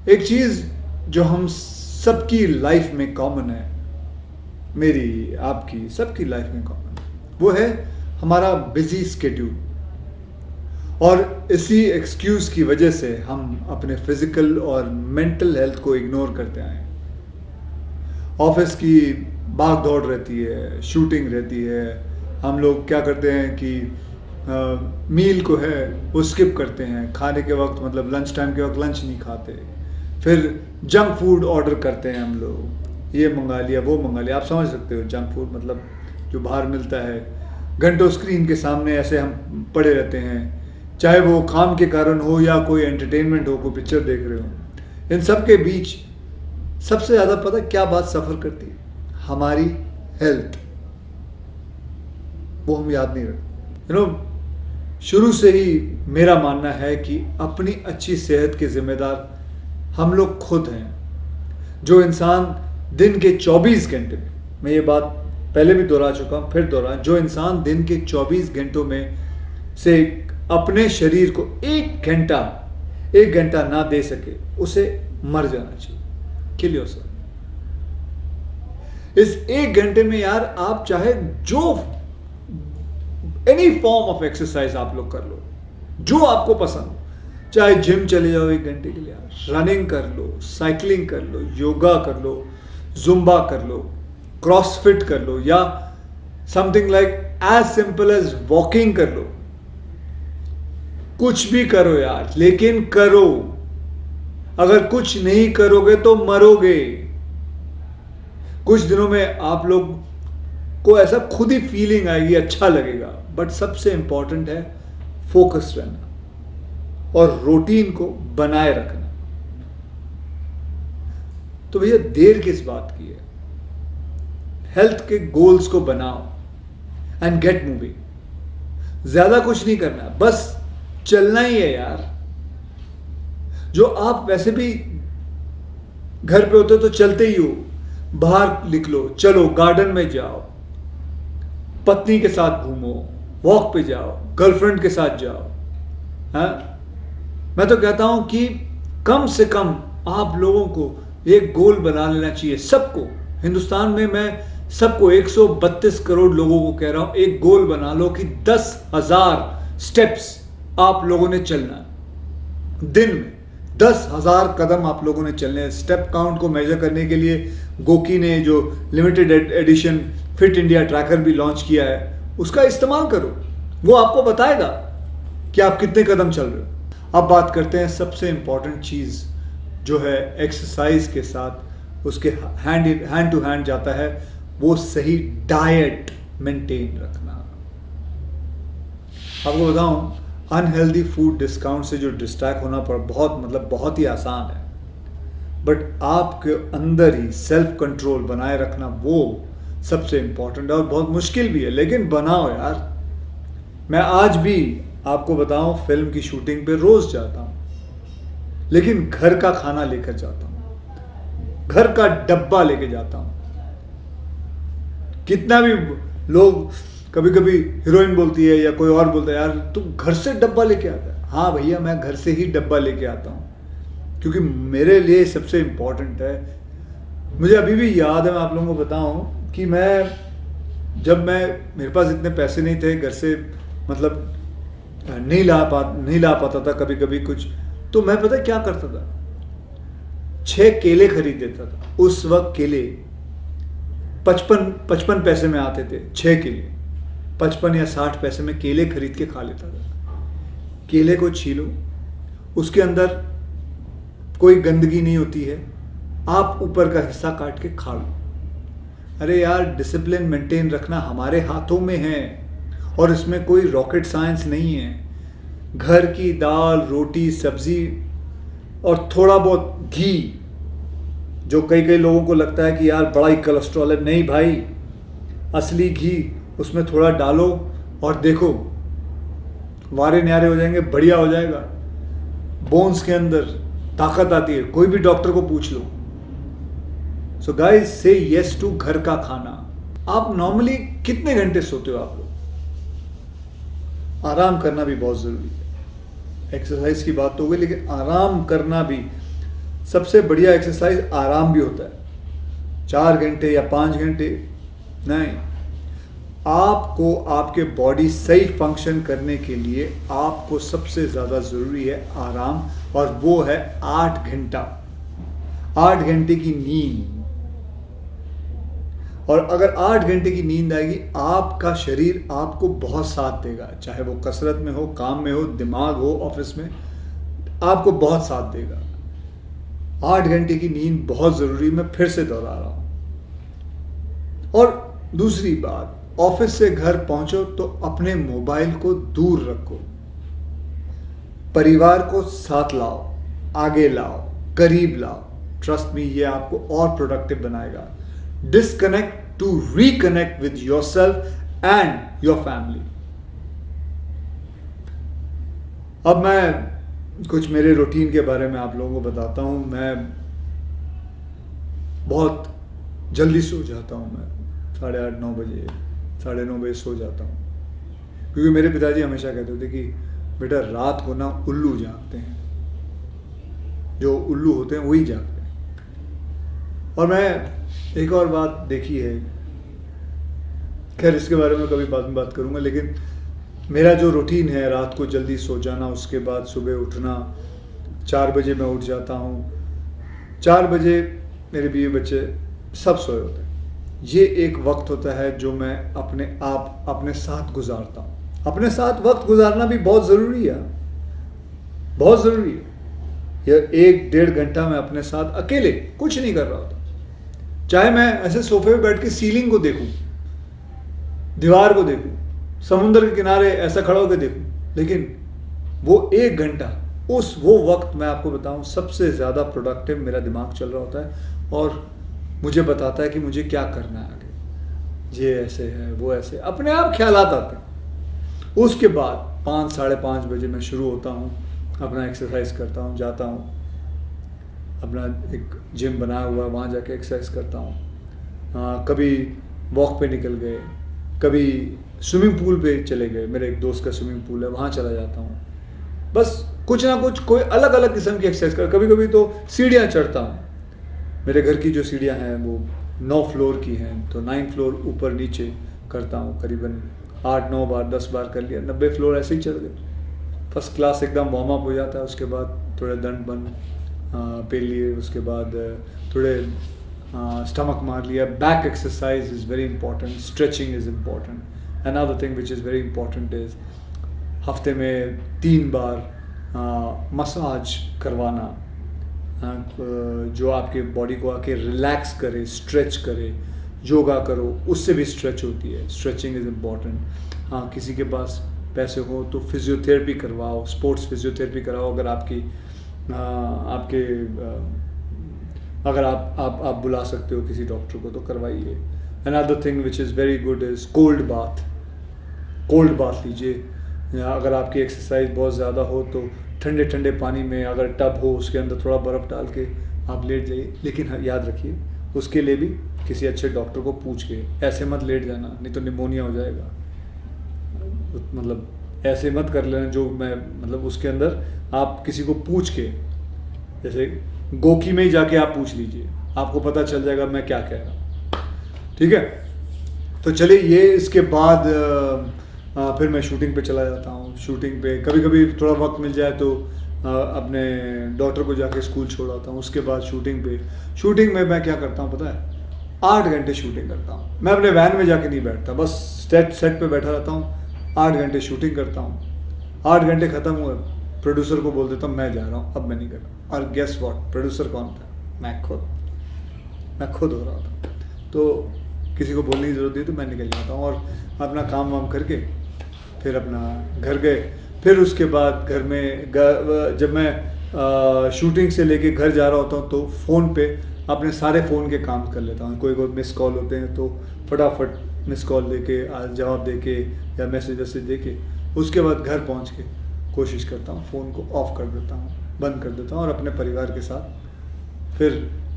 एक चीज़ जो हम सबकी लाइफ में कॉमन है, मेरी, आपकी, सबकी लाइफ में कॉमन है, वो है हमारा बिजी स्केड्यूल। और इसी एक्सक्यूज़ की वजह से हम अपने फिज़िकल और मेंटल हेल्थ को इग्नोर करते आए हैं। ऑफिस की भाग दौड़ रहती है, शूटिंग रहती है, हम लोग क्या करते हैं कि मील को है वो स्किप करते हैं, खाने के वक्त मतलब लंच टाइम के वक्त लंच नहीं खाते, फिर जंक फूड ऑर्डर करते हैं हम लोग, ये मंगा लिया वो मंगा लिया। आप समझ सकते हो जंक फूड मतलब जो बाहर मिलता है। घंटों स्क्रीन के सामने ऐसे हम पड़े रहते हैं, चाहे वो काम के कारण हो या कोई एंटरटेनमेंट हो, कोई पिक्चर देख रहे हो। इन सब के बीच सबसे ज़्यादा पता क्या बात सफ़र करती है? हमारी हेल्थ। वो हम याद नहीं रखते। शुरू से ही मेरा मानना है कि अपनी अच्छी सेहत के जिम्मेदार हम लोग खुद हैं। जो इंसान दिन के 24 घंटे में, मैं ये बात पहले भी दोहरा चुका हूँ, फिर दोहरा, जो इंसान दिन के 24 घंटों में से अपने शरीर को एक घंटा ना दे सके, उसे मर जाना चाहिए। Kill yourself. इस एक घंटे में यार आप चाहे जो एनी फॉर्म ऑफ एक्सरसाइज आप लोग कर लो, जो आपको पसंद हो। चाहे जिम चले जाओ 1 घंटे के लिए, रनिंग कर लो, साइकिलिंग कर लो, योगा कर लो, जुम्बा कर लो, क्रॉसफिट कर लो, या something like as simple as walking कर लो। कुछ भी करो यार, लेकिन करो। अगर कुछ नहीं करोगे तो मरोगे। कुछ दिनों में आप लोग को ऐसा खुद ही फीलिंग आएगी, अच्छा लगेगा। बट सबसे इंपॉर्टेंट है फोकस रहना और रूटीन को बनाए रखना। तो भैया देर किस बात की है? हेल्थ के गोल्स को बनाओ एंड गेट मूविंग। ज्यादा कुछ नहीं करना, बस चलना ही है यार। जो आप वैसे भी घर पे होते हो तो चलते ही हो, बाहर निकलो, चलो, गार्डन में जाओ, पत्नी के साथ घूमो, वॉक पे जाओ, गर्लफ्रेंड के साथ जाओ। हाँ, मैं तो कहता हूं कि कम से कम आप लोगों को एक गोल बना लेना चाहिए। सबको, हिंदुस्तान में मैं सबको 132 करोड़ लोगों को कह रहा हूं, एक गोल बना लो कि 10,000 स्टेप्स आप लोगों ने चलना है। दिन में 10,000 कदम आप लोगों ने चलने हैं। स्टेप काउंट को मेजर करने के लिए गोकी ने जो limited edition fit India tracker भी लॉन्च किया है, उसका इस्तेमाल करो। वो आपको बताएगा कि आप कितने कदम चल रहे हो। अब बात करते हैं सबसे इंपॉर्टेंट चीज़ जो है एक्सरसाइज के साथ उसके हैंड टू हैंड जाता है, वो सही डाइट मेंटेन रखना। आपको बताऊं, अनहेल्दी फूड डिस्काउंट से जो डिस्ट्रैक्ट होना पर बहुत ही आसान है। बट आपके अंदर ही सेल्फ कंट्रोल बनाए रखना वो सबसे इंपॉर्टेंट है और बहुत मुश्किल भी है, लेकिन बनाओ यार। मैं आज भी आपको बताऊं, फिल्म की शूटिंग पे रोज जाता हूं, लेकिन घर का खाना लेकर जाता हूं, घर का डब्बा लेके जाता हूं। कितना भी लोग, कभी कभी हीरोइन बोलती है या कोई और बोलता है, यार तू घर से डब्बा लेके आता है। हाँ भैया, मैं घर से ही डब्बा लेके आता हूँ, क्योंकि मेरे लिए सबसे इम्पोर्टेंट है। मुझे अभी भी याद है, मैं आप लोगों को बताऊँ कि जब मेरे पास इतने पैसे नहीं थे, घर से मतलब नहीं ला पाता था कभी कभी कुछ, तो मैं पता क्या करता था, 6 केले खरीद देता था। उस वक्त केले 55 पैसे में आते थे, 6 केले 55 या 60 पैसे में केले खरीद के खा लेता था। केले को छीलो, उसके अंदर कोई गंदगी नहीं होती है, आप ऊपर का हिस्सा काट के खा लो। अरे यार, डिसिप्लिन मेंटेन रखना हमारे हाथों में है और इसमें कोई रॉकेट साइंस नहीं है। घर की दाल, रोटी, सब्जी और थोड़ा बहुत घी, जो कई लोगों को लगता है कि यार बड़ा ही कोलेस्ट्रॉल है, नहीं भाई, असली घी उसमें थोड़ा डालो और देखो, वारे न्यारे हो जाएंगे, बढ़िया हो जाएगा। बोन्स के अंदर ताकत आती है, कोई भी डॉक्टर को पूछ लो। सो गाइस, से यस टू घर का खाना। आप नॉर्मली कितने घंटे सोते हो आप लोग? आराम करना भी बहुत ज़रूरी है। एक्सरसाइज की बात तो हो गई, लेकिन आराम करना भी सबसे बढ़िया एक्सरसाइज आराम भी होता है। 4 घंटे या 5 घंटे नहीं, आपको आपके बॉडी सही फंक्शन करने के लिए आपको सबसे ज़्यादा ज़रूरी है आराम, और वो है 8 घंटा, 8 घंटे की नींद। और अगर 8 घंटे की नींद आएगी, आपका शरीर आपको बहुत साथ देगा, चाहे वो कसरत में हो, काम में हो, दिमाग हो, ऑफिस में, आपको बहुत साथ देगा। 8 घंटे की नींद बहुत ज़रूरी, मैं फिर से दोहरा रहा हूँ। और दूसरी बात, ऑफिस से घर पहुंचो तो अपने मोबाइल को दूर रखो, परिवार को साथ लाओ, आगे लाओ, करीब लाओ। ट्रस्ट मी, ये आपको और प्रोडक्टिव बनाएगा। Disconnect to reconnect with yourself and your family. अब मैं कुछ मेरे रूटीन के बारे में आप लोगों को बताता हूं। मैं बहुत जल्दी सो जाता हूं, मैं 8:30 9 बजे, 9:30 बजे सो जाता हूँ, क्योंकि मेरे पिताजी हमेशा कहते थे कि बेटा रात को ना उल्लू जागते हैं, जो उल्लू होते हैं वही जागते हैं। और मैं एक और बात देखी है, खैर इसके बारे में कभी बाद में बात करूँगा, लेकिन मेरा जो रूटीन है रात को जल्दी सो जाना, उसके बाद सुबह उठना, 4 बजे मैं उठ जाता हूँ। 4 बजे मेरे बीवी बच्चे सब सोए होते हैं। ये एक वक्त होता है जो मैं अपने साथ गुजारता हूँ। अपने साथ वक्त गुजारना भी बहुत ज़रूरी है, बहुत ज़रूरी है। यह 1-1.5 घंटा मैं अपने साथ अकेले कुछ नहीं कर रहा होता, चाहे मैं ऐसे सोफे पे बैठ के सीलिंग को देखूं, दीवार को देखूं, समुद्र के किनारे ऐसा खड़ा होकर देखूं, लेकिन वो 1 घंटा, वो वक्त मैं आपको बताऊं सबसे ज़्यादा प्रोडक्टिव मेरा दिमाग चल रहा होता है और मुझे बताता है कि मुझे क्या करना है आगे, ये ऐसे है, वो ऐसे, अपने आप ख्यालात आते हैं। उसके बाद 5 साढ़े 5 बजे मैं शुरू होता हूँ, अपना एक्सरसाइज करता हूँ, जाता हूँ, अपना एक जिम बनाया हुआ है, वहाँ जाके एक्सरसाइज करता हूँ। कभी वॉक पे निकल गए, कभी स्विमिंग पूल पे चले गए, मेरे एक दोस्त का स्विमिंग पूल है, वहाँ चला जाता हूँ। बस कुछ ना कुछ कोई अलग अलग किस्म की एक्सरसाइज कर, कभी कभी तो सीढ़ियाँ चढ़ता हूँ। मेरे घर की जो सीढ़ियाँ हैं वो 9 फ्लोर की हैं, तो 9 फ्लोर ऊपर नीचे करता हूँ, करीबन 8-9 बार 10 बार कर लिया, 90 फ्लोर ऐसे ही चढ़ गए। फर्स्ट क्लास एकदम वार्म अप हो जाता है। उसके बाद थोड़े दंड बंद पेल लिए, उसके बाद थोड़े स्टमक मार लिया। Back exercise is very important, stretching is important. Another thing which is very important is हफ्ते में 3 बार मसाज करवाना, जो आपके बॉडी को आके रिलैक्स करे, स्ट्रेच करे। योगा करो, उससे भी स्ट्रेच होती है, स्ट्रेचिंग इज़ इम्पॉर्टेंट। हाँ, किसी के पास पैसे हो तो फिजियोथेरेपी करवाओ, स्पोर्ट्स फिजियोथेरेपी कराओ, अगर अगर आप बुला सकते हो किसी डॉक्टर को तो करवाइए। Another thing which is very good is cold bath लीजिए, या अगर आपकी एक्सरसाइज बहुत ज़्यादा हो तो ठंडे ठंडे पानी में, अगर टब हो उसके अंदर थोड़ा बर्फ़ डाल के आप लेट जाइए। लेकिन हाँ, याद रखिए उसके लिए भी किसी अच्छे डॉक्टर को पूछ के, ऐसे मत लेट जाना, नहीं तो निमोनिया हो जाएगा। मतलब ऐसे मत कर लेना जो मैं, मतलब उसके अंदर आप किसी को पूछ के, जैसे गोकी में ही जाके आप पूछ लीजिए, आपको पता चल जाएगा मैं क्या कह रहा हूँ। ठीक है, तो चलिए ये इसके बाद फिर मैं शूटिंग पे चला जाता हूँ। शूटिंग पे कभी कभी थोड़ा वक्त मिल जाए तो अपने डॉटर को जाके स्कूल छोड़ आता हूँ। उसके बाद शूटिंग में मैं क्या करता हूँ पता है, 8 घंटे शूटिंग करता हूँ। मैं अपने वैन में जाके नहीं बैठता, बस सेट पे बैठा रहता हूँ, 8 घंटे शूटिंग करता हूँ। 8 घंटे ख़त्म हुए, प्रोड्यूसर को बोल देता हूँ मैं जा रहा हूँ, अब मैं नहीं कर रहा। और गेस व्हाट, प्रोड्यूसर कौन था? मैं खुद हो रहा था। तो किसी को बोलने की ज़रूरत नहीं, तो मैं निकल जाता हूँ और अपना काम वाम करके फिर अपना घर गए। फिर उसके बाद घर में जब मैं शूटिंग से लेके घर जा रहा होता हूँ तो फ़ोन पे अपने सारे फ़ोन के काम कर लेता हूँ। कोई मिस कॉल होते हैं तो फटाफट मिस कॉल दे के, जवाब दे के या मैसेज दे के, उसके बाद घर पहुँच के कोशिश करता हूँ फ़ोन को ऑफ़ कर देता हूँ, बंद कर देता हूँ और अपने परिवार के साथ फिर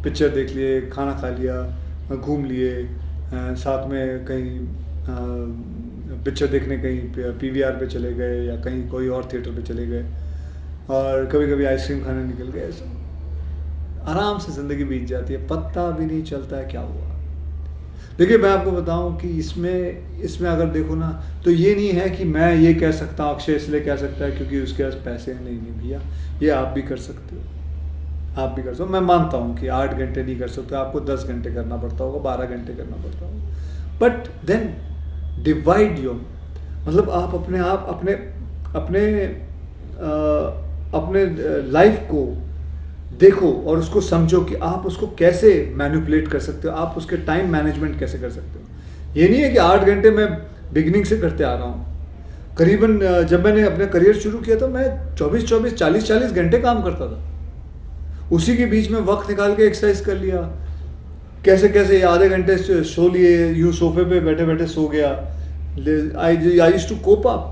पिक्चर देख लिए, खाना खा लिया, घूम लिए, साथ में कहीं पिक्चर देखने कहीं पीवीआर पे चले गए या कहीं कोई और थिएटर पे चले गए, और कभी कभी आइसक्रीम खाने निकल गए। आराम से ज़िंदगी बीत जाती है, पता भी नहीं चलता है क्या हुआ। देखिए मैं आपको बताऊं कि इसमें अगर देखो ना, तो ये नहीं है कि मैं ये कह सकता हूँ अक्षय इसलिए कह सकता है क्योंकि उसके पास पैसे हैं। नहीं भैया, ये आप भी कर सकते हो, आप भी कर सकते हो। मैं मानता हूँ कि 8 घंटे नहीं कर सकते, आपको 10 घंटे करना पड़ता होगा, 12 घंटे करना पड़ता होगा, बट देन डिवाइड योर, मतलब आप अपने लाइफ को देखो और उसको समझो कि आप उसको कैसे मैनिपुलेट कर सकते हो, आप उसके टाइम मैनेजमेंट कैसे कर सकते हो। ये नहीं है कि 8 घंटे मैं बिगिनिंग से करते आ रहा हूँ। करीबन जब मैंने अपना करियर शुरू किया तो मैं 24-24, 40-40 घंटे काम करता था। उसी के बीच में वक्त निकाल के एक्सरसाइज कर लिया, कैसे कैसे आधे घंटे सो लिए, यूँ सोफे पे बैठे बैठे सो गया। I used to cope up,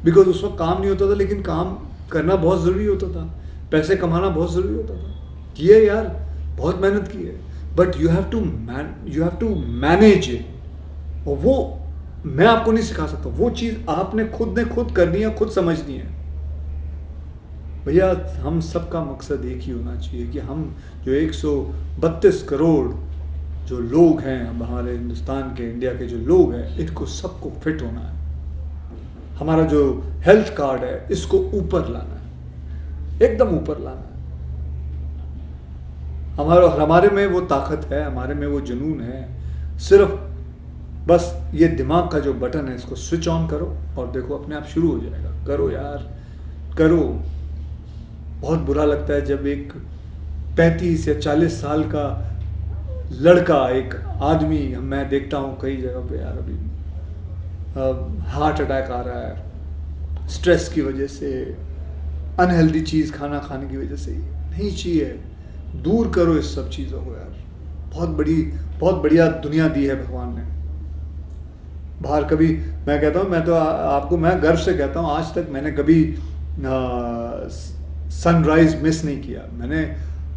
because उस वक्त काम नहीं होता था, लेकिन काम करना बहुत ज़रूरी होता था, पैसे कमाना बहुत ज़रूरी होता था। किए यार, बहुत मेहनत की है, but you have to manage it. और वो मैं आपको नहीं सिखा सकता, वो चीज़ आपने खुद करनी है, खुद समझनी है। भैया हम सबका मकसद एक ही होना चाहिए कि हम जो 132 करोड़ जो लोग हैं हमारे हिंदुस्तान के, इंडिया के जो लोग हैं, इनको सबको फिट होना है। हमारा जो हेल्थ कार्ड है इसको ऊपर लाना है, एकदम ऊपर लाना है। हमारे में वो ताकत है, हमारे में वो जुनून है। सिर्फ बस ये दिमाग का जो बटन है इसको स्विच ऑन करो और देखो अपने आप शुरू हो जाएगा। करो यार, करो। बहुत बुरा लगता है जब एक 35 या 40 साल का लड़का, एक आदमी, मैं देखता हूँ कई जगह पे यार, अभी हार्ट अटैक आ रहा है स्ट्रेस की वजह से, अनहेल्दी चीज़ खाना खाने की वजह से। नहीं चाहिए, दूर करो इस सब चीज़ों को यार। बहुत बढ़िया दुनिया दी है भगवान ने। बाहर कभी, मैं कहता हूँ, मैं तो आपको मैं गर्व से कहता हूँ, आज तक मैंने कभी सनराइज मिस नहीं किया। मैंने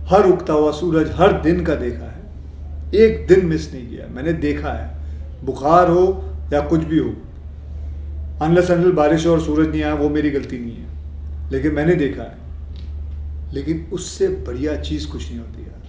हर उगता हुआ सूरज हर दिन का देखा है, एक दिन मिस नहीं किया। मैंने देखा है, बुखार हो या कुछ भी हो, अनलेस अनटिल बारिश हो और सूरज नहीं आया, वो मेरी गलती नहीं है, लेकिन मैंने देखा है। लेकिन उससे बढ़िया चीज़ कुछ नहीं होती यार।